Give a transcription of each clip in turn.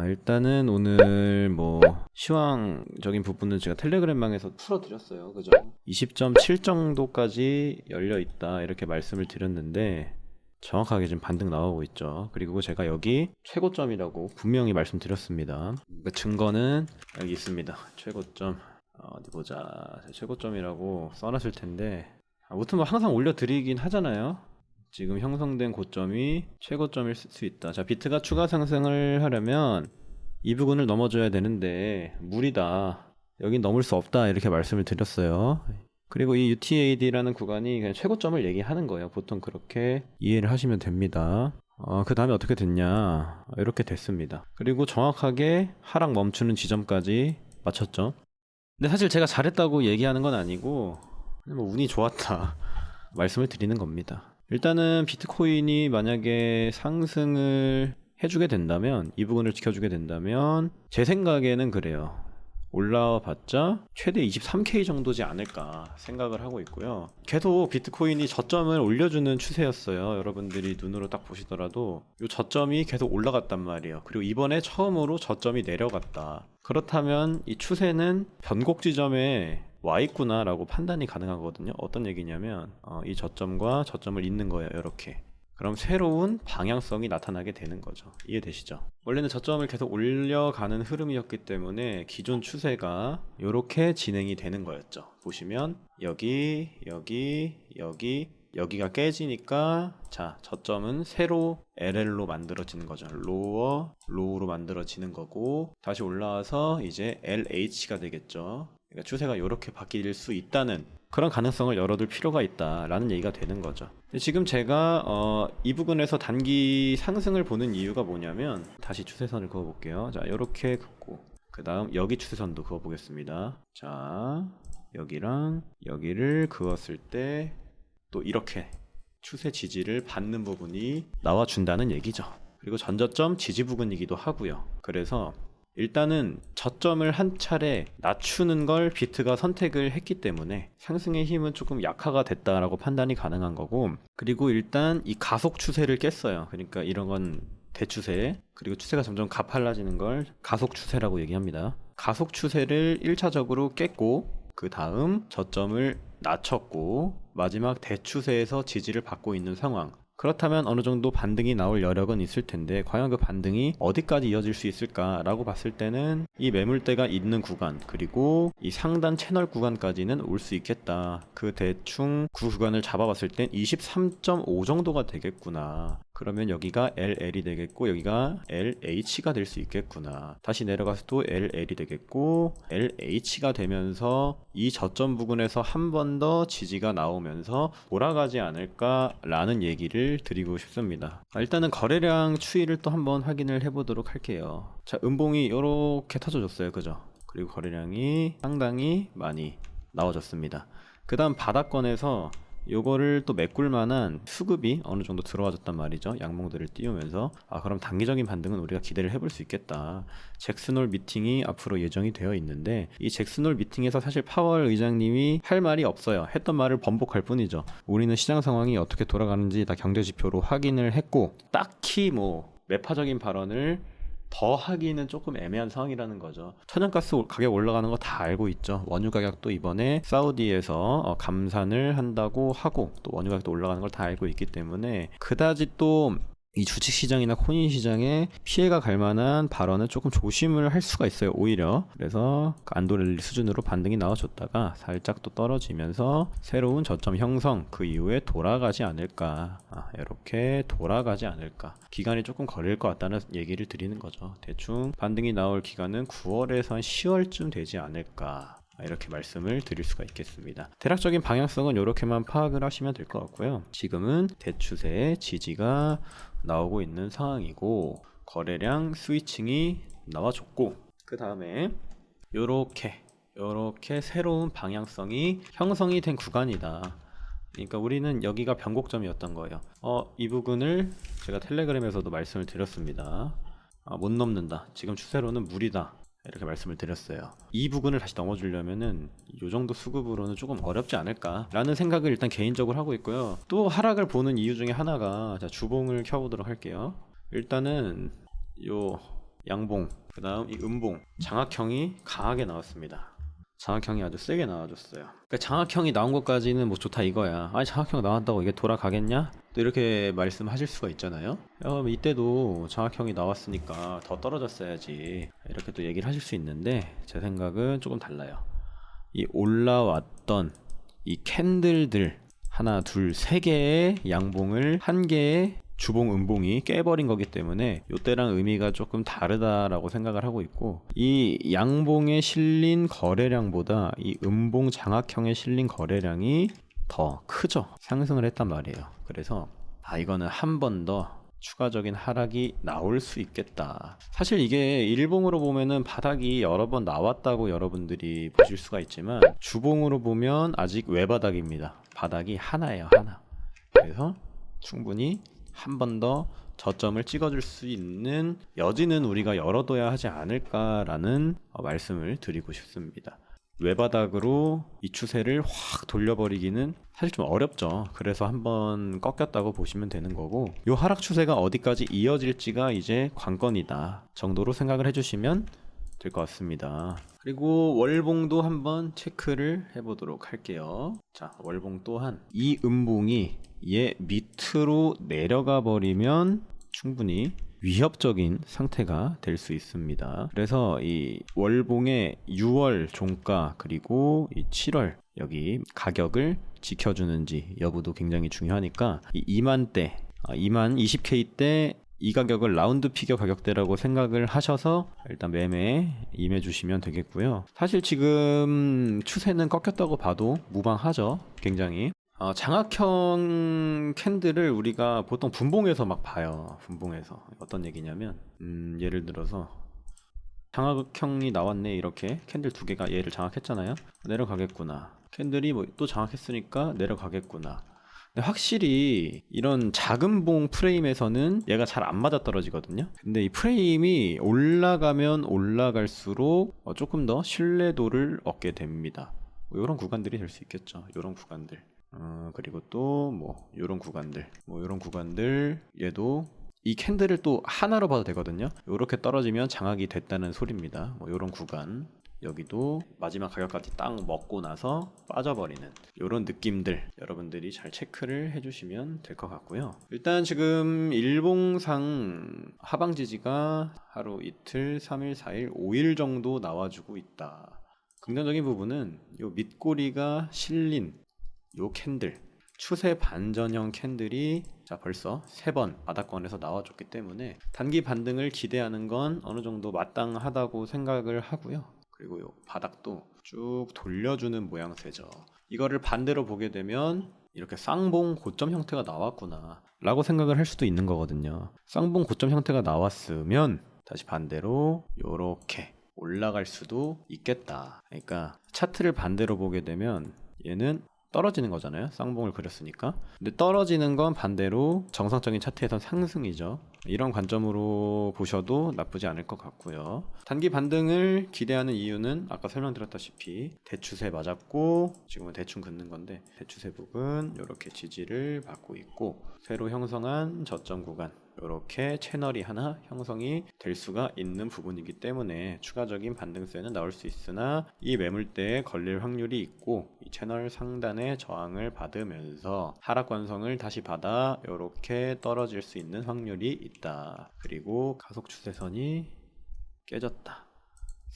일단은 오늘 뭐 시황적인 부분은 제가 텔레그램방에서 풀어드렸어요. 그죠? 20.7 정도까지 열려 있다 이렇게 말씀을 드렸는데 정확하게 지금 반등 나오고 있죠. 그리고 제가 여기 최고점이라고 분명히 말씀드렸습니다. 그 증거는 여기 있습니다. 최고점. 어디 보자. 최고점이라고 써놨을 텐데 아무튼 뭐 항상 올려드리긴 하잖아요. 지금 형성된 고점이 최고점일 수 있다. 자, 비트가 추가 상승을 하려면 이 부분을 넘어줘야 되는데 무리다. 여긴 넘을 수 없다. 이렇게 말씀을 드렸어요. 그리고 이 UTAD라는 구간이 그냥 최고점을 얘기하는 거예요. 보통 그렇게 이해를 하시면 됩니다. 그 다음에 어떻게 됐냐. 이렇게 됐습니다. 그리고 정확하게 하락 멈추는 지점까지 맞췄죠. 근데 사실 제가 잘했다고 얘기하는 건 아니고 그냥 뭐 운이 좋았다 말씀을 드리는 겁니다. 일단은 비트코인이 만약에 상승을 해주게 된다면, 이 부분을 지켜주게 된다면 제 생각에는 그래요. 올라와 봤자 최대 23K 정도지 않을까 생각을 하고 있고요. 계속 비트코인이 저점을 올려주는 추세였어요. 여러분들이 눈으로 딱 보시더라도 이 저점이 계속 올라갔단 말이에요. 그리고 이번에 처음으로 저점이 내려갔다. 그렇다면 이 추세는 변곡 지점에 와 있구나 라고 판단이 가능하거든요. 어떤 얘기냐면 이 저점과 저점을 잇는 거예요. 이렇게. 그럼 새로운 방향성이 나타나게 되는 거죠. 이해되시죠? 원래는 저점을 계속 올려가는 흐름이었기 때문에 기존 추세가 이렇게 진행이 되는 거였죠. 보시면 여기가 깨지니까 자, 저점은 새로 LL로 만들어지는 거죠. 로우로 만들어지는 거고 다시 올라와서 이제 LH가 되겠죠. 그러니까 추세가 이렇게 바뀔 수 있다는 그런 가능성을 열어둘 필요가 있다라는 얘기가 되는 거죠. 지금 제가 이 부분에서 단기 상승을 보는 이유가 뭐냐면 다시 추세선을 그어볼게요. 자, 이렇게 긋고 그 다음 여기 추세선도 그어보겠습니다. 자, 여기랑 여기를 그었을 때 또 이렇게 추세 지지를 받는 부분이 나와준다는 얘기죠. 그리고 전저점 지지 부분이기도 하고요. 그래서 일단은 저점을 한 차례 낮추는 걸 비트가 선택을 했기 때문에 상승의 힘은 조금 약화가 됐다라고 판단이 가능한 거고, 그리고 일단 이 가속 추세를 깼어요. 그러니까 이런 건 대추세, 그리고 추세가 점점 가팔라지는 걸 가속 추세라고 얘기합니다. 가속 추세를 1차적으로 깼고 그 다음 저점을 낮췄고 마지막 대추세에서 지지를 받고 있는 상황. 그렇다면 어느 정도 반등이 나올 여력은 있을 텐데 과연 그 반등이 어디까지 이어질 수 있을까라고 봤을 때는 이 매물대가 있는 구간 그리고 이 상단 채널 구간까지는 올 수 있겠다. 그 대충 그 구간을 잡아봤을 땐 23.5 정도가 되겠구나. 그러면 여기가 LL이 되겠고 여기가 LH가 될 수 있겠구나. 다시 내려가서 또 LL이 되겠고 LH가 되면서 이 저점 부근에서 한 번 더 지지가 나오면서 돌아가지 않을까라는 얘기를 드리고 싶습니다. 일단은 거래량 추이를 또 한번 확인을 해보도록 할게요. 자, 음봉이 이렇게 터져줬어요. 그죠? 그리고 거래량이 상당히 많이 나와줬습니다. 그 다음 바닥권에서 요거를 또 메꿀 만한 수급이 어느 정도 들어와 줬단 말이죠. 양봉들을 띄우면서 그럼 단기적인 반등은 우리가 기대를 해볼 수 있겠다. 잭슨홀 미팅이 앞으로 예정이 되어 있는데 이 잭슨홀 미팅에서 사실 파월 의장님이 할 말이 없어요. 했던 말을 번복할 뿐이죠. 우리는 시장 상황이 어떻게 돌아가는지 다 경제 지표로 확인을 했고 딱히 뭐 매파적인 발언을 더 하기는 조금 애매한 상황이라는 거죠. 천연가스 가격 올라가는 거 다 알고 있죠. 원유 가격도 이번에 사우디에서 감산을 한다고 하고 또 원유 가격도 올라가는 걸 다 알고 있기 때문에 그다지 또 이 주식시장이나 코인시장에 피해가 갈 만한 발언은 조금 조심을 할 수가 있어요. 오히려 그래서 안도렐리 수준으로 반등이 나와줬다가 살짝 또 떨어지면서 새로운 저점 형성 그 이후에 돌아가지 않을까. 이렇게 돌아가지 않을까. 기간이 조금 걸릴 것 같다는 얘기를 드리는 거죠. 대충 반등이 나올 기간은 9월에서 한 10월쯤 되지 않을까. 이렇게 말씀을 드릴 수가 있겠습니다. 대략적인 방향성은 이렇게만 파악을 하시면 될 것 같고요. 지금은 대추세의 지지가 나오고 있는 상황이고 거래량 스위칭이 나와줬고 그 다음에 요렇게 새로운 방향성이 형성이 된 구간이다. 그러니까 우리는 여기가 변곡점이었던 거예요. 이 부분을 제가 텔레그램에서도 말씀을 드렸습니다. 못 넘는다. 지금 추세로는 무리다. 이렇게 말씀을 드렸어요. 이 부분을 다시 넘어주려면은 이 정도 수급으로는 조금 어렵지 않을까라는 생각을 일단 개인적으로 하고 있고요. 또 하락을 보는 이유 중에 하나가 자, 주봉을 켜보도록 할게요. 일단은 요 양봉, 그 다음 이 음봉, 장악형이 강하게 나왔습니다. 장악형이 아주 세게 나와줬어요. 그러니까 장악형이 나온 것까지는 뭐 좋다 이거야. 아니 장악형 나왔다고 이게 돌아가겠냐? 또 이렇게 말씀하실 수가 있잖아요. 이때도 장악형이 나왔으니까 더 떨어졌어야지 이렇게 또 얘기를 하실 수 있는데 제 생각은 조금 달라요. 이 올라왔던 이 캔들들 하나 둘 세 개의 양봉을 한 개의 주봉 음봉이 깨버린 거기 때문에 이때랑 의미가 조금 다르다라고 생각을 하고 있고, 이 양봉에 실린 거래량보다 이 음봉 장악형에 실린 거래량이 더 크죠. 상승을 했단 말이에요. 그래서 이거는 한 번 더 추가적인 하락이 나올 수 있겠다. 사실 이게 일봉으로 보면은 바닥이 여러 번 나왔다고 여러분들이 보실 수가 있지만 주봉으로 보면 아직 외바닥입니다. 바닥이 하나예요, 하나. 그래서 충분히 한 번 더 저점을 찍어줄 수 있는 여지는 우리가 열어둬야 하지 않을까라는 말씀을 드리고 싶습니다. 외바닥으로 이 추세를 확 돌려버리기는 사실 좀 어렵죠. 그래서 한번 꺾였다고 보시면 되는 거고, 이 하락 추세가 어디까지 이어질지가 이제 관건이다 정도로 생각을 해주시면 될 것 같습니다. 그리고 월봉도 한번 체크를 해보도록 할게요. 자, 월봉 또한 이 음봉이 얘 밑으로 내려가 버리면 충분히 위협적인 상태가 될 수 있습니다. 그래서 이 월봉의 6월 종가 그리고 이 7월 여기 가격을 지켜주는지 여부도 굉장히 중요하니까 이 2만대 2만 20K 때 이 가격을 라운드 피겨 가격대라고 생각을 하셔서 일단 매매에 임해 주시면 되겠고요. 사실 지금 추세는 꺾였다고 봐도 무방하죠. 굉장히 장악형 캔들을 우리가 보통 분봉에서 막 봐요. 분봉에서 어떤 얘기냐면 예를 들어서 장악형이 나왔네. 이렇게 캔들 두 개가 얘를 장악했잖아요. 내려가겠구나. 캔들이 뭐 또 장악했으니까 내려가겠구나. 근데 확실히 이런 작은 봉 프레임에서는 얘가 잘 안 맞아 떨어지거든요. 근데 이 프레임이 올라가면 올라갈수록 조금 더 신뢰도를 얻게 됩니다. 이런 구간들이 될 수 있겠죠. 이런 구간들. 그리고 또 뭐 이런 구간들 얘도 이 캔들을 또 하나로 봐도 되거든요. 이렇게 떨어지면 장악이 됐다는 소리입니다. 뭐 이런 구간, 여기도 마지막 가격까지 딱 먹고 나서 빠져버리는 이런 느낌들 여러분들이 잘 체크를 해주시면 될 것 같고요. 일단 지금 일봉상 하방 지지가 하루 이틀 3일 4일 5일 정도 나와주고 있다. 긍정적인 부분은 이 밑꼬리가 실린 요 캔들, 추세 반전형 캔들이 벌써 3번 바닥권에서 나와줬기 때문에 단기 반등을 기대하는 건 어느 정도 마땅하다고 생각을 하고요. 그리고 요 바닥도 쭉 돌려주는 모양새죠. 이거를 반대로 보게 되면 이렇게 쌍봉 고점 형태가 나왔구나 라고 생각을 할 수도 있는 거거든요. 쌍봉 고점 형태가 나왔으면 다시 반대로 요렇게 올라갈 수도 있겠다. 그러니까 차트를 반대로 보게 되면 얘는 떨어지는 거잖아요. 쌍봉을 그렸으니까. 근데 떨어지는 건 반대로 정상적인 차트에선 상승이죠. 이런 관점으로 보셔도 나쁘지 않을 것 같고요. 단기 반등을 기대하는 이유는 아까 설명드렸다시피 대추세 맞았고 지금은 대충 긋는 건데 대추세 부분 이렇게 지지를 받고 있고 새로 형성한 저점 구간 이렇게 채널이 하나 형성이 될 수가 있는 부분이기 때문에 추가적인 반등세는 나올 수 있으나 이 매물대에 걸릴 확률이 있고 이 채널 상단의 저항을 받으면서 하락 완성을 다시 받아 이렇게 떨어질 수 있는 확률이 있다. 그리고 가속 추세선이 깨졌다.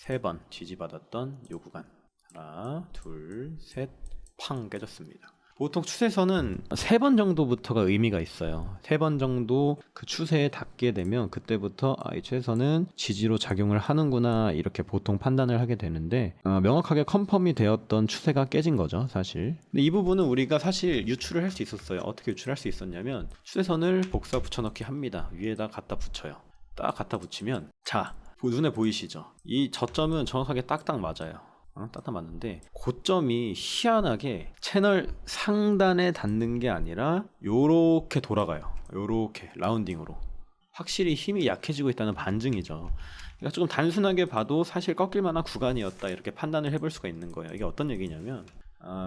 3번 지지받았던 요 구간 하나 둘 셋 팡 깨졌습니다. 보통 추세선은 3번 정도부터가 의미가 있어요. 3번 정도 그 추세에 닿게 되면 그때부터 이 추세선은 지지로 작용을 하는구나 이렇게 보통 판단을 하게 되는데 명확하게 컨펌이 되었던 추세가 깨진 거죠, 사실. 근데 이 부분은 우리가 사실 유출을 할 수 있었어요. 어떻게 유출할 수 있었냐면 추세선을 복사 붙여넣기 합니다. 위에다 갖다 붙여요. 딱 갖다 붙이면 자, 눈에 보이시죠? 이 저점은 정확하게 딱딱 맞아요. 딱딱 맞는데 고점이 희한하게 채널 상단에 닿는 게 아니라 요렇게 돌아가요. 요렇게 라운딩으로. 확실히 힘이 약해지고 있다는 반증이죠. 그러니까 조금 단순하게 봐도 사실 꺾일 만한 구간이었다 이렇게 판단을 해볼 수가 있는 거예요. 이게 어떤 얘기냐면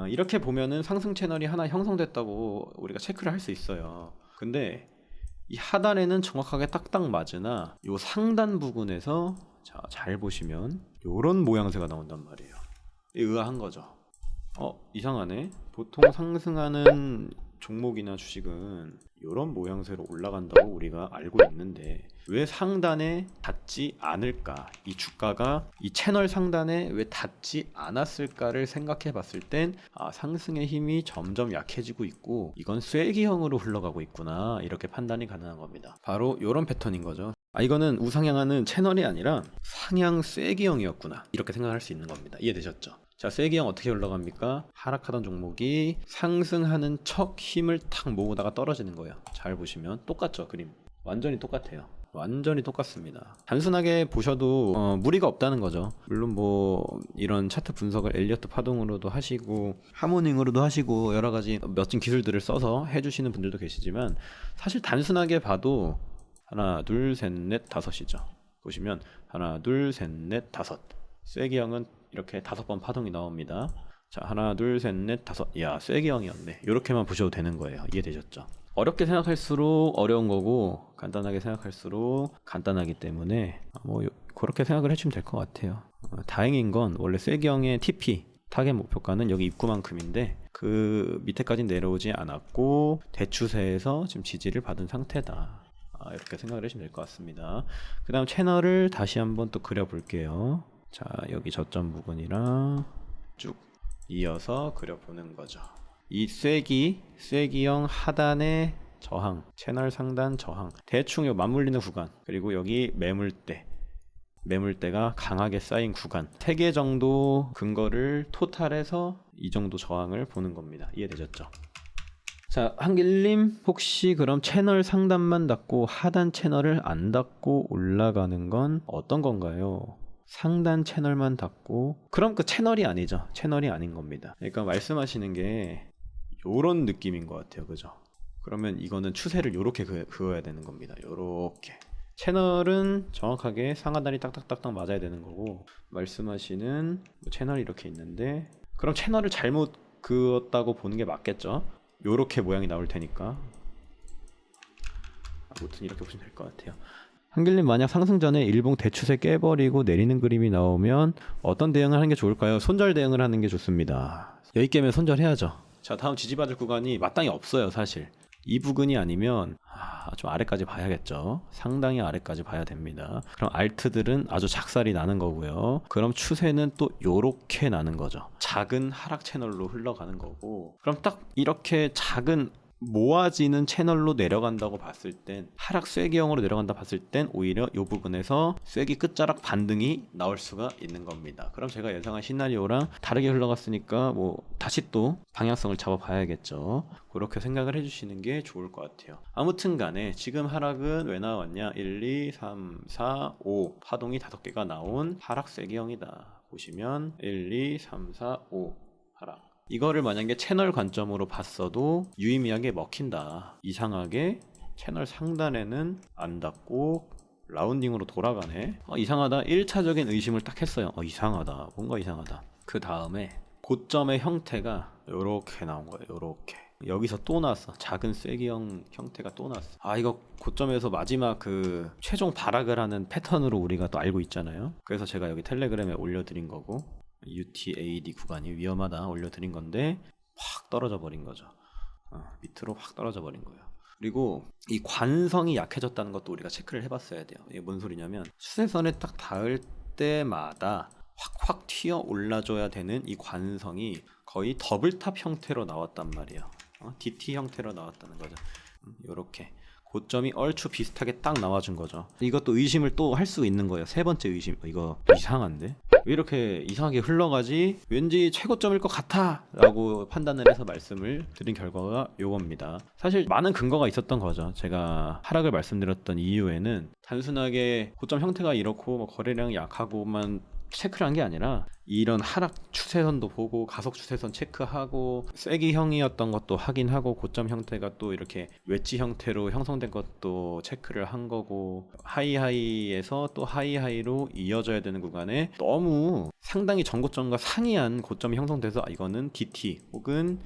이렇게 보면은 상승 채널이 하나 형성됐다고 우리가 체크를 할 수 있어요. 근데 이 하단에는 정확하게 딱딱 맞으나 요 상단 부분에서 자, 잘 보시면 요런 모양새가 나온단 말이에요. 의아한 거죠. 이상하네. 보통 상승하는 종목이나 주식은 이런 모양새로 올라간다고 우리가 알고 있는데 왜 상단에 닿지 않을까? 이 주가가 이 채널 상단에 왜 닿지 않았을까를 생각해 봤을 땐 상승의 힘이 점점 약해지고 있고 이건 쐐기형으로 흘러가고 있구나, 이렇게 판단이 가능한 겁니다. 바로 이런 패턴인 거죠. 이거는 우상향하는 채널이 아니라 상향 쐐기형이었구나, 이렇게 생각할 수 있는 겁니다. 이해되셨죠? 자, 쐐기형 어떻게 올라갑니까? 하락하던 종목이 상승하는 척 힘을 탁 모으다가 떨어지는 거예요. 잘 보시면 똑같죠? 그림 완전히 똑같아요. 완전히 똑같습니다. 단순하게 보셔도 무리가 없다는 거죠. 물론 뭐 이런 차트 분석을 엘리어트 파동으로도 하시고 하모닝으로도 하시고 여러 가지 멋진 기술들을 써서 해주시는 분들도 계시지만 사실 단순하게 봐도 하나 둘 셋 넷 다섯이죠. 보시면 하나 둘 셋 넷 다섯, 쐐기형은 이렇게 5번 파동이 나옵니다. 자, 하나 둘 셋 넷 다섯, 야 쐐기형이었네. 이렇게만 보셔도 되는 거예요. 이해되셨죠? 어렵게 생각할수록 어려운 거고 간단하게 생각할수록 간단하기 때문에 그렇게 생각을 해주시면 될 것 같아요. 다행인 건 원래 쐐기형의 TP 타겟 목표가는 여기 입구만큼인데 그 밑에까지 내려오지 않았고 대추세에서 지금 지지를 받은 상태다. 이렇게 생각을 해주시면 될 것 같습니다. 그 다음 채널을 다시 한번 또 그려볼게요. 자, 여기 저점 부분이랑 쭉 이어서 그려보는 거죠. 이 쐐기형 하단의 저항, 채널 상단 저항, 대충 요 맞물리는 구간, 그리고 여기 매물대가 강하게 쌓인 구간 3개 정도 근거를 토탈해서 이 정도 저항을 보는 겁니다. 이해되셨죠? 자, 한길님 혹시 그럼 채널 상단만 닫고 하단 채널을 안 닫고 올라가는 건 어떤 건가요? 상단 채널만 닫고, 그럼 그 채널이 아니죠. 채널이 아닌 겁니다. 그러니까 말씀하시는 게 요런 느낌인 것 같아요. 그죠? 그러면 이거는 추세를 요렇게 그어야 되는 겁니다. 요렇게. 채널은 정확하게 상하단이 딱딱딱딱 맞아야 되는 거고, 말씀하시는 채널이 이렇게 있는데 그럼 채널을 잘못 그었다고 보는 게 맞겠죠? 요렇게 모양이 나올 테니까. 아무튼 이렇게 보시면 될 것 같아요. 한길님, 만약 상승 전에 일봉 대추세 깨버리고 내리는 그림이 나오면 어떤 대응을 하는 게 좋을까요? 손절 대응을 하는 게 좋습니다. 여기 깨면 손절해야죠. 자, 다음 지지받을 구간이 마땅히 없어요. 사실 이 부근이 아니면 좀 아래까지 봐야겠죠. 상당히 아래까지 봐야 됩니다. 그럼 알트들은 아주 작살이 나는 거고요. 그럼 추세는 또 요렇게 나는 거죠. 작은 하락 채널로 흘러가는 거고, 그럼 딱 이렇게 작은 모아지는 채널로 내려간다고 봤을 땐, 하락 쐐기형으로 내려간다 봤을 땐 오히려 이 부분에서 쐐기 끝자락 반등이 나올 수가 있는 겁니다. 그럼 제가 예상한 시나리오랑 다르게 흘러갔으니까 다시 또 방향성을 잡아봐야겠죠. 그렇게 생각을 해주시는 게 좋을 것 같아요. 아무튼 간에 지금 하락은 왜 나왔냐? 1, 2, 3, 4, 5 파동이 5개가 나온 하락 쐐기형이다. 보시면 1, 2, 3, 4, 5 하락. 이거를 만약에 채널 관점으로 봤어도 유의미하게 먹힌다. 이상하게 채널 상단에는 안 닿고 라운딩으로 돌아가네. 이상하다. 1차적인 의심을 딱 했어요. 이상하다. 뭔가 이상하다. 그 다음에 고점의 형태가 요렇게 나온 거예요. 요렇게. 여기서 또 나왔어. 작은 쐐기형 형태가 또 나왔어. 이거 고점에서 마지막 그 최종 발악을 하는 패턴으로 우리가 또 알고 있잖아요. 그래서 제가 여기 텔레그램에 올려드린 거고, UTAD 구간이 위험하다 올려드린 건데 확 떨어져 버린 거죠. 밑으로 확 떨어져 버린 거예요. 그리고 이 관성이 약해졌다는 것도 우리가 체크를 해봤어야 돼요. 이게 뭔 소리냐면 추세선에 딱 닿을 때마다 확 튀어 올라줘야 되는 이 관성이 거의 더블탑 형태로 나왔단 말이에요. DT 형태로 나왔다는 거죠. 요렇게 고점이 얼추 비슷하게 딱 나와준 거죠. 이것도 의심을 또 할 수 있는 거예요. 세 번째 의심. 이거 이상한데? 왜 이렇게 이상하게 흘러가지? 왠지 최고점일 것 같아 라고 판단을 해서 말씀을 드린 결과가 요겁니다. 사실 많은 근거가 있었던 거죠. 제가 하락을 말씀드렸던 이유에는 단순하게 고점 형태가 이렇고 거래량이 약하고만 체크를 한 게 아니라 이런 하락 추세선도 보고 가속 추세선 체크하고 쐐기형이었던 것도 확인하고 고점 형태가 또 이렇게 웨지 형태로 형성된 것도 체크를 한 거고, 하이하이에서 또 하이하이로 이어져야 되는 구간에 너무 상당히 전고점과 상이한 고점이 형성돼서 이거는 DT 혹은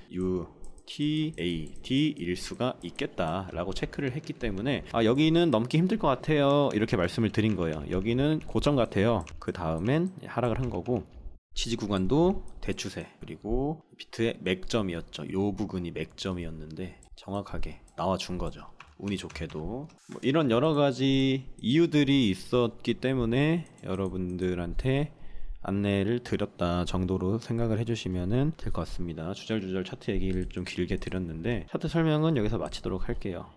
TAD일 수가 있겠다라고 체크를 했기 때문에 여기는 넘기 힘들 것 같아요 이렇게 말씀을 드린 거예요. 여기는 고점 같아요. 그 다음엔 하락을 한 거고, 지지 구간도 대추세 그리고 비트의 맥점이었죠. 요 부근이 맥점이었는데 정확하게 나와준 거죠. 운이 좋게도 뭐 이런 여러 가지 이유들이 있었기 때문에 여러분들한테 안내를 드렸다 정도로 생각을 해주시면 될 것 같습니다. 주절주절 차트 얘기를 좀 길게 드렸는데 차트 설명은 여기서 마치도록 할게요.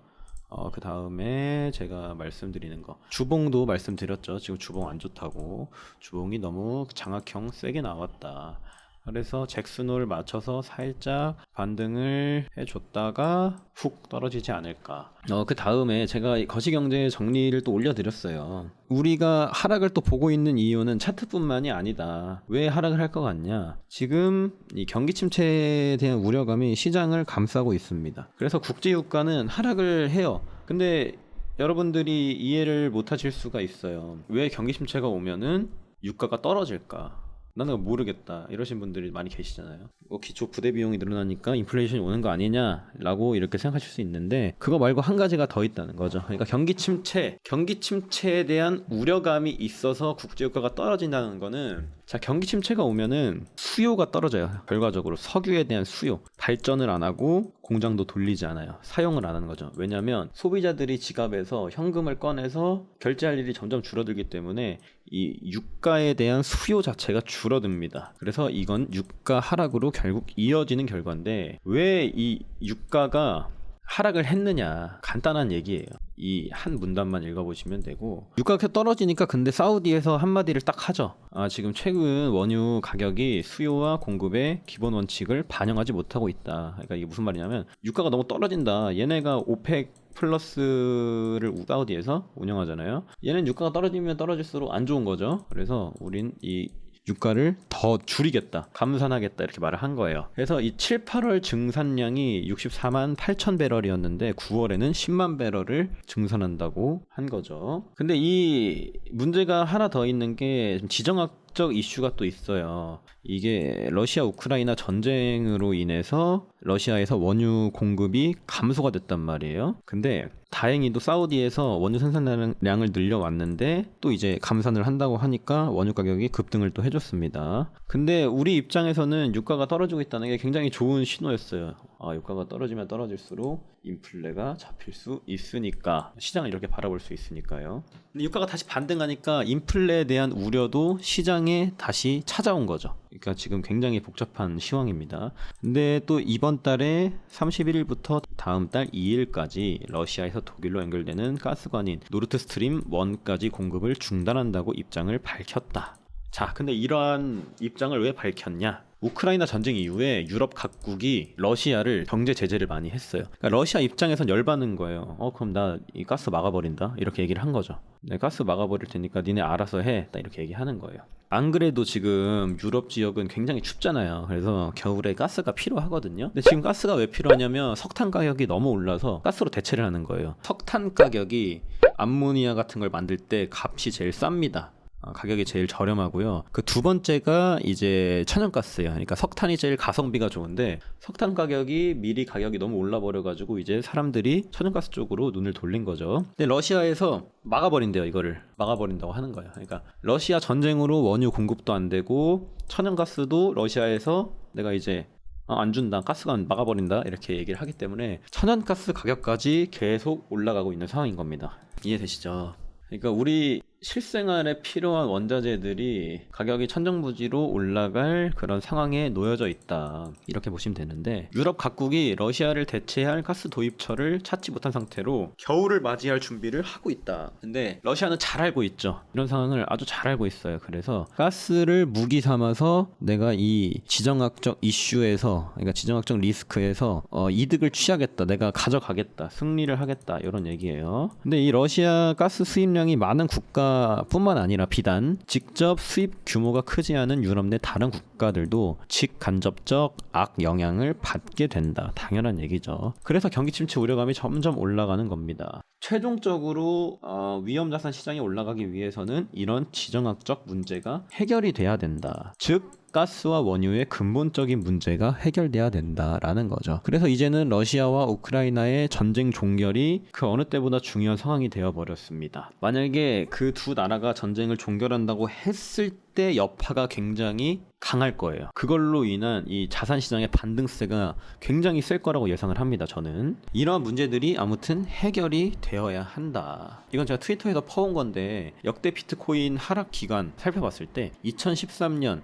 그 다음에 제가 말씀드리는 거, 주봉도 말씀드렸죠. 지금 주봉 안 좋다고, 주봉이 너무 장악형 세게 나왔다. 그래서 잭슨홀 맞춰서 살짝 반등을 해줬다가 훅 떨어지지 않을까. 그 다음에 제가 거시경제 정리를 또 올려드렸어요. 우리가 하락을 또 보고 있는 이유는 차트뿐만이 아니다. 왜 하락을 할 것 같냐? 지금 이 경기 침체에 대한 우려감이 시장을 감싸고 있습니다. 그래서 국제유가는 하락을 해요. 근데 여러분들이 이해를 못 하실 수가 있어요. 왜 경기 침체가 오면은 유가가 떨어질까? 나는 모르겠다 이러신 분들이 많이 계시잖아요. 기초 부대 비용이 늘어나니까 인플레이션이 오는 거 아니냐라고 이렇게 생각하실 수 있는데, 그거 말고 한 가지가 더 있다는 거죠. 그러니까 경기 침체에 대한 우려감이 있어서 국제유가가 떨어진다는 거는, 자, 경기 침체가 오면은 수요가 떨어져요. 결과적으로 석유에 대한 수요, 발전을 안 하고 공장도 돌리지 않아요. 사용을 안 하는 거죠. 왜냐하면 소비자들이 지갑에서 현금을 꺼내서 결제할 일이 점점 줄어들기 때문에 이 유가에 대한 수요 자체가 줄어듭니다. 그래서 이건 유가 하락으로 결국 이어지는 결과인데, 왜 이 유가가 하락을 했느냐, 간단한 얘기예요. 이 한 문단만 읽어보시면 되고, 유가가 떨어지니까 근데 사우디에서 한마디를 딱 하죠. 지금 최근 원유 가격이 수요와 공급의 기본 원칙을 반영하지 못하고 있다. 그러니까 이게 무슨 말이냐면, 유가가 너무 떨어진다. 얘네가 오펙 플러스를 사우디에서 운영하잖아요. 얘는 유가가 떨어지면 떨어질수록 안 좋은 거죠. 그래서 우린 이 유가를 더 줄이겠다, 감산하겠다 이렇게 말을 한 거예요. 그래서 이 7, 8월 증산량이 64만 8천 배럴이었는데 9월에는 10만 배럴을 증산한다고 한 거죠. 근데 이 문제가 하나 더 있는 게 지정학적 이슈가 또 있어요. 이게 러시아 우크라이나 전쟁으로 인해서 러시아에서 원유 공급이 감소가 됐단 말이에요. 근데 다행히도 사우디에서 원유 생산량을 늘려왔는데 또 이제 감산을 한다고 하니까 원유 가격이 급등을 또 해줬습니다. 근데 우리 입장에서는 유가가 떨어지고 있다는 게 굉장히 좋은 신호였어요. 유가가 떨어지면 떨어질수록 인플레가 잡힐 수 있으니까, 시장을 이렇게 바라볼 수 있으니까요. 근데 유가가 다시 반등하니까 인플레에 대한 우려도 시장에 다시 찾아온 거죠. 그러니까 지금 굉장히 복잡한 시황입니다. 근데 또 이번 달에 31일부터 다음 달 2일까지 러시아에서 독일로 연결되는 가스관인 노르트스트림 1까지 공급을 중단한다고 입장을 밝혔다. 자, 근데 이러한 입장을 왜 밝혔냐? 우크라이나 전쟁 이후에 유럽 각국이 러시아를 경제 제재를 많이 했어요. 그러니까 러시아 입장에선 열받는 거예요. 그럼 나 이 가스 막아버린다 이렇게 얘기를 한 거죠. 내 가스 막아버릴 테니까 니네 알아서 해, 이렇게 얘기하는 거예요. 안 그래도 지금 유럽 지역은 굉장히 춥잖아요. 그래서 겨울에 가스가 필요하거든요. 근데 지금 가스가 왜 필요하냐면 석탄 가격이 너무 올라서 가스로 대체를 하는 거예요. 석탄 가격이 암모니아 같은 걸 만들 때 값이 제일 쌉니다. 가격이 제일 저렴하고요. 그 두 번째가 이제 천연가스예요. 그러니까 석탄이 제일 가성비가 좋은데 석탄 가격이 미리 가격이 너무 올라버려가지고 이제 사람들이 천연가스 쪽으로 눈을 돌린 거죠. 근데 러시아에서 막아버린대요. 이거를 막아버린다고 하는 거예요. 그러니까 러시아 전쟁으로 원유 공급도 안 되고 천연가스도 러시아에서 내가 이제 안 준다, 가스가 막아버린다 이렇게 얘기를 하기 때문에 천연가스 가격까지 계속 올라가고 있는 상황인 겁니다. 이해되시죠? 그러니까 우리 실생활에 필요한 원자재들이 가격이 천정부지로 올라갈 그런 상황에 놓여져 있다, 이렇게 보시면 되는데, 유럽 각국이 러시아를 대체할 가스 도입처를 찾지 못한 상태로 겨울을 맞이할 준비를 하고 있다. 근데 러시아는 잘 알고 있죠. 이런 상황을 아주 잘 알고 있어요. 그래서 가스를 무기 삼아서 내가 이 지정학적 이슈에서, 그러니까 지정학적 리스크에서 이득을 취하겠다, 내가 가져가겠다, 승리를 하겠다, 이런 얘기예요. 근데 이 러시아 가스 수입량이 많은 국가 뿐만 아니라 비단 직접 수입 규모가 크지 않은 유럽 내 다른 국가 국가들도 직간접적 악영향을 받게 된다. 당연한 얘기죠. 그래서 경기 침체 우려감이 점점 올라가는 겁니다. 최종적으로 위험자산 시장이 올라가기 위해서는 이런 지정학적 문제가 해결이 돼야 된다. 즉 가스와 원유의 근본적인 문제가 해결돼야 된다라는 거죠. 그래서 이제는 러시아와 우크라이나의 전쟁 종결이 그 어느 때보다 중요한 상황이 되어버렸습니다. 만약에 그 두 나라가 전쟁을 종결한다고 했을 때 여파가 굉장히 강할 거예요. 그걸로 인한 이 자산시장의 반등세가 굉장히 셀 거라고 예상을 합니다. 저는 이러한 문제들이 아무튼 해결이 되어야 한다. 이건 제가 트위터에서 퍼온 건데 역대 비트코인 하락 기간 살펴봤을 때 2013년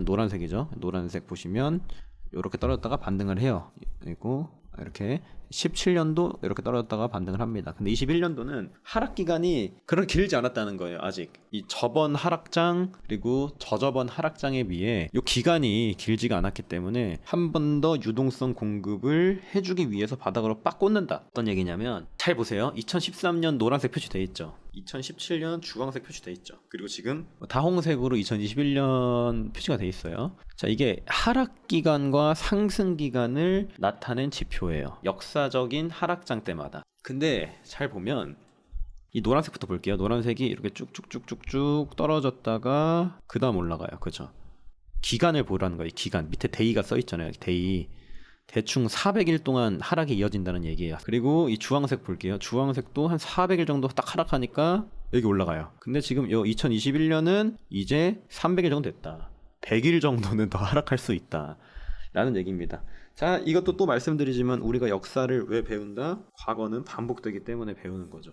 노란색이죠. 노란색 보시면 이렇게 떨어졌다가 반등을 해요. 그리고 이렇게 17년도 이렇게 떨어졌다가 반등을 합니다. 근데 21년도는 하락 기간이 그렇게 길지 않았다는 거예요. 아직 이 저번 하락장 그리고 저저번 하락장에 비해 이 기간이 길지가 않았기 때문에 한 번 더 유동성 공급을 해주기 위해서 바닥으로 빡 꽂는다. 어떤 얘기냐면 잘 보세요. 2013년 노란색 표시돼 있죠. 2017년 주황색 표시돼 있죠. 그리고 지금 다홍색으로 2021년 표시가 돼 있어요. 자, 이게 하락 기간과 상승 기간을 나타낸 지표예요. 역사적인 하락장 때마다. 근데 잘 보면 이 노란색부터 볼게요. 노란색이 이렇게 쭉쭉쭉쭉쭉 떨어졌다가 그 다음 올라가요. 그죠? 기간을 보라는 거예요. 기간 밑에 데이가 써 있잖아요. 데이 대충 400일 동안 하락이 이어진다는 얘기예요. 그리고 이 주황색 볼게요. 주황색도 한 400일 정도 딱 하락하니까 여기 올라가요. 근데 지금 요 2021년은 이제 300일 정도 됐다. 100일 정도는 더 하락할 수 있다 라는 얘기입니다. 자, 이것도 또 말씀드리지만 우리가 역사를 왜 배운다? 과거는 반복되기 때문에 배우는 거죠.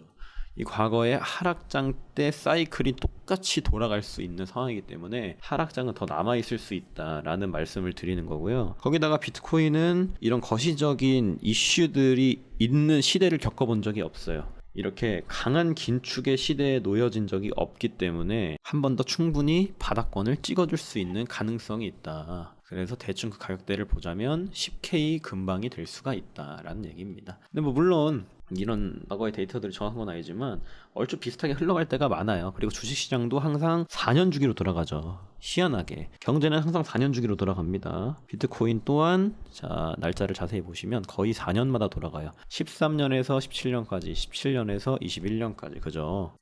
이 과거의 하락장 때 사이클이 똑같이 돌아갈 수 있는 상황이기 때문에 하락장은 더 남아있을 수 있다라는 말씀을 드리는 거고요. 거기다가 비트코인은 이런 거시적인 이슈들이 있는 시대를 겪어본 적이 없어요. 이렇게 강한 긴축의 시대에 놓여진 적이 없기 때문에 한 번 더 충분히 바닥권을 찍어줄 수 있는 가능성이 있다. 그래서 대충 그 가격대를 보자면 10K 근방이 될 수가 있다라는 얘기입니다. 근데 뭐 물론 이런 과거의 데이터들이 정확한 건 아니지만 얼추 비슷하게 흘러갈 때가 많아요. 그리고 주식시장도 항상 4년 주기로 돌아가죠. 희한하게 경제는 항상 4년 주기로 돌아갑니다. 비트코인 또한 자 날짜를 자세히 보시면 거의 4년마다 돌아가요. 13년에서 17년까지 17년에서 21년까지 그죠.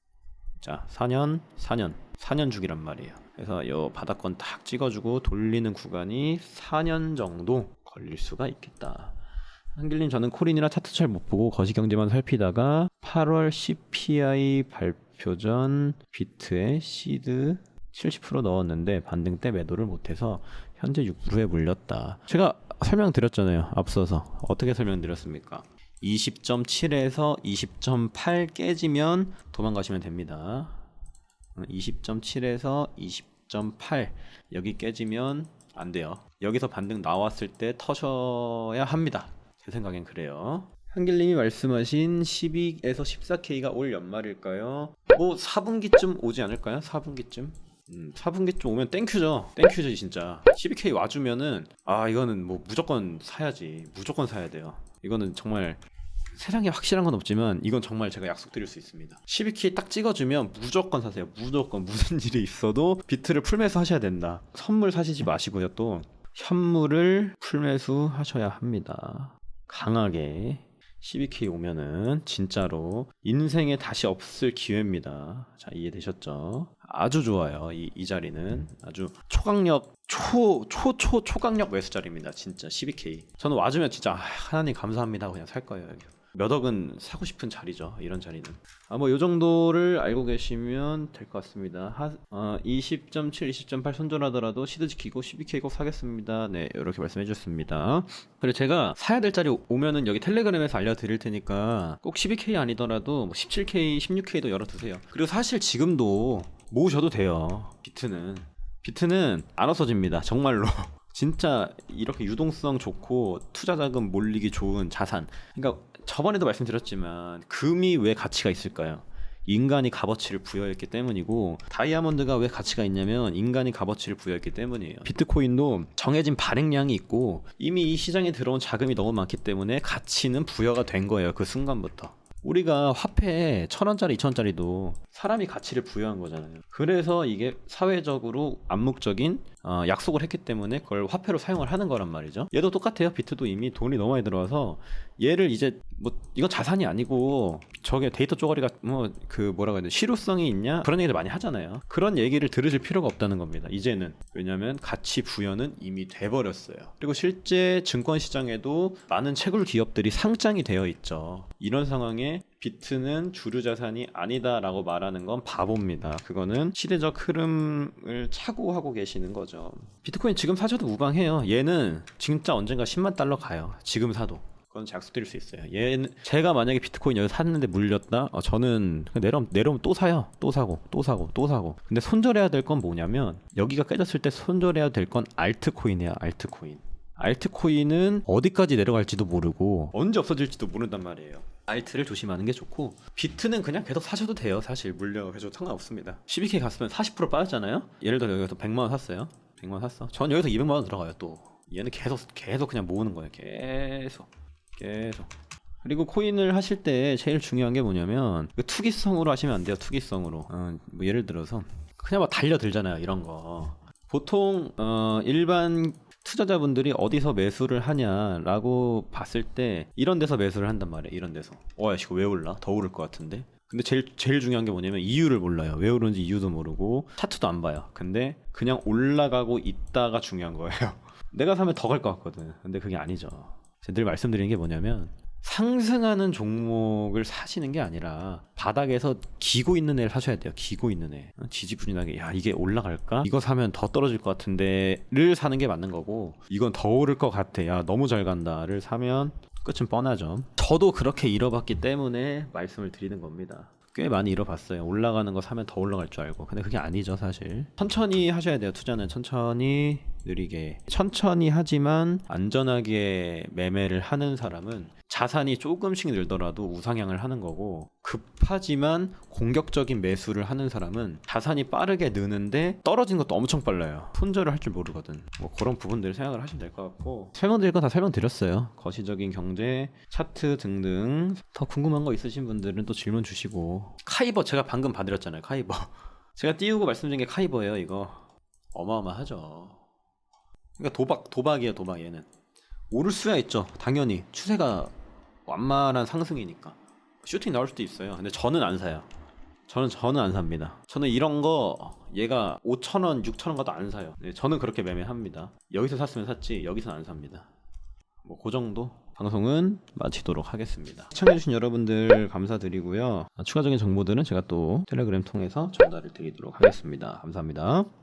자 4년 주기란 말이에요. 그래서 이 바닥권 딱 찍어주고 돌리는 구간이 4년 정도 걸릴 수가 있겠다. 한길님 저는 코린이나 차트 잘 못 보고 거시경제만 살피다가 8월 CPI 발표 전 비트에 시드 70% 넣었는데 반등 때 매도를 못해서 현재 6%에 물렸다. 제가 설명드렸잖아요. 앞서서 어떻게 설명드렸습니까? 20.7에서 20.8 깨지면 도망가시면 됩니다. 20.7에서 20.8 여기 깨지면 안 돼요. 여기서 반등 나왔을 때 터셔야 합니다. 제 생각엔 그래요. 한길님이 말씀하신 12에서 14K가 올 연말일까요? 뭐 4분기쯤 오지 않을까요? 4분기쯤? 4분기쯤 오면 땡큐죠. 땡큐죠 진짜. 12K 와주면은 이거는 뭐 무조건 사야지. 무조건 사야 돼요. 이거는 정말 세상에 확실한 건 없지만 이건 정말 제가 약속드릴 수 있습니다. 12K 딱 찍어주면 무조건 사세요. 무조건 무슨 일이 있어도 비트를 풀매수 하셔야 된다. 선물 사시지 마시고요. 또 현물을 풀매수 하셔야 합니다. 강하게 12K 오면은 진짜로 인생에 다시 없을 기회입니다. 자 이해되셨죠? 아주 좋아요. 이 자리는 아주 초강력 초강력 매수 자리입니다. 진짜 12K 저는 와주면 진짜 하나님 감사합니다 하고 그냥 살 거예요. 여기. 몇 억은 사고 싶은 자리죠. 이런 자리는. 뭐 요 정도를 알고 계시면 될 것 같습니다. 20.7, 20.8 손절하더라도 시드 지키고 12K 꼭 사겠습니다. 네, 이렇게 말씀해 주셨습니다. 그리고 제가 사야 될 자리 오면은 여기 텔레그램에서 알려드릴 테니까 꼭 12K 아니더라도 뭐 17K, 16K도 열어두세요. 그리고 사실 지금도 모으셔도 돼요. 비트는 안 없어집니다. 정말로. 진짜 이렇게 유동성 좋고 투자 자금 몰리기 좋은 자산. 그러니까 저번에도 말씀드렸지만 금이 왜 가치가 있을까요? 인간이 값어치를 부여했기 때문이고 다이아몬드가 왜 가치가 있냐면 인간이 값어치를 부여했기 때문이에요. 비트코인도 정해진 발행량이 있고 이미 이 시장에 들어온 자금이 너무 많기 때문에 가치는 부여가 된 거예요. 그 순간부터. 우리가 화폐에 1,000원짜리 2,000원짜리도 사람이 가치를 부여한 거잖아요. 그래서 이게 사회적으로 암묵적인 약속을 했기 때문에 그걸 화폐로 사용을 하는 거란 말이죠. 얘도 똑같아요. 비트도 이미 돈이 너무 많이 들어와서 얘를 이제 뭐 이건 자산이 아니고 저게 데이터 쪼가리가 뭐 그 뭐라고 해야 돼, 실효성이 있냐 그런 얘기를 많이 하잖아요. 그런 얘기를 들으실 필요가 없다는 겁니다 이제는. 왜냐면 가치 부여는 이미 돼버렸어요. 그리고 실제 증권시장에도 많은 채굴 기업들이 상장이 되어 있죠. 이런 상황에 비트는 주류 자산이 아니다라고 말하는 건 바보입니다. 그거는 시대적 흐름을 착오하고 계시는 거죠. 비트코인 지금 사셔도 무방해요. 얘는 진짜 언젠가 10만 달러 가요. 지금 사도. 그건 약속드릴 수 있어요. 얘는 제가 만약에 비트코인 여기 샀는데 물렸다? 저는 내려오면 또 사요. 또 사고. 근데 손절해야 될 건 뭐냐면 여기가 깨졌을 때 손절해야 될 건 알트코인이에요. 알트코인은 어디까지 내려갈지도 모르고 언제 없어질지도 모른단 말이에요. 알트를 조심하는 게 좋고, 비트는 그냥 계속 사셔도 돼요. 사실 물려가지고 상관없습니다. 12K 갔으면 40% 빠졌잖아요. 예를 들어 여기서 100만원 샀어요. 100만원 샀어. 전 여기서 200만원 들어가요. 또 얘는 계속 그냥 모으는 거예요. 계속. 그리고 코인을 하실 때 제일 중요한 게 뭐냐면 투기성으로 하시면 안 돼요. 투기성으로. 뭐 예를 들어서 그냥 막 달려들잖아요. 이런 거 보통 일반 투자자분들이 어디서 매수를 하냐라고 봤을 때 이런 데서 매수를 한단 말이에요. 이런 데서. 야 이거 왜 올라? 더 오를 것 같은데. 근데 제일 중요한 게 뭐냐면 이유를 몰라요. 왜 오르는지 이유도 모르고 차트도 안 봐요. 근데 그냥 올라가고 있다가 중요한 거예요. 내가 사면 더 갈 것 같거든. 근데 그게 아니죠. 제가 늘 말씀드리는 게 뭐냐면 상승하는 종목을 사시는 게 아니라 바닥에서 기고 있는 애를 사셔야 돼요. 기고 있는 애. 지지부진하게 야 이게 올라갈까? 이거 사면 더 떨어질 것 같은데를 사는 게 맞는 거고, 이건 더 오를 것 같아. 야 너무 잘 간다를 사면 끝은 뻔하죠. 저도 그렇게 잃어봤기 때문에 말씀을 드리는 겁니다. 꽤 많이 잃어봤어요. 올라가는 거 사면 더 올라갈 줄 알고. 근데 그게 아니죠 사실. 천천히 하셔야 돼요. 투자는 천천히, 느리게. 천천히 하지만 안전하게 매매를 하는 사람은 자산이 조금씩 늘더라도 우상향을 하는 거고, 급하지만 공격적인 매수를 하는 사람은 자산이 빠르게 느는데 떨어지는 것도 엄청 빨라요. 손절을 할 줄 모르거든. 뭐 그런 부분들 생각을 하시면 될 것 같고, 설명드릴 건 다 설명드렸어요. 거시적인 경제, 차트 등등. 더 궁금한 거 있으신 분들은 또 질문 주시고. 카이버 제가 방금 봐드렸잖아요. 카이버 제가 띄우고 말씀드린 게 카이버예요. 이거 어마어마하죠. 그러니까 도박이에요. 도박. 얘는 오를 수야 있죠. 당연히 추세가 완만한 상승이니까 슈팅 나올 수도 있어요. 근데 저는 안 사요. 저는 안 삽니다. 저는 이런 거 얘가 5,000원 6,000원 가도 안 사요. 네, 저는 그렇게 매매합니다. 여기서 샀으면 샀지 여기서는 안 삽니다. 뭐 그 정도. 방송은 마치도록 하겠습니다. 시청해주신 여러분들 감사드리고요. 추가적인 정보들은 제가 또 텔레그램 통해서 전달을 드리도록 하겠습니다. 감사합니다.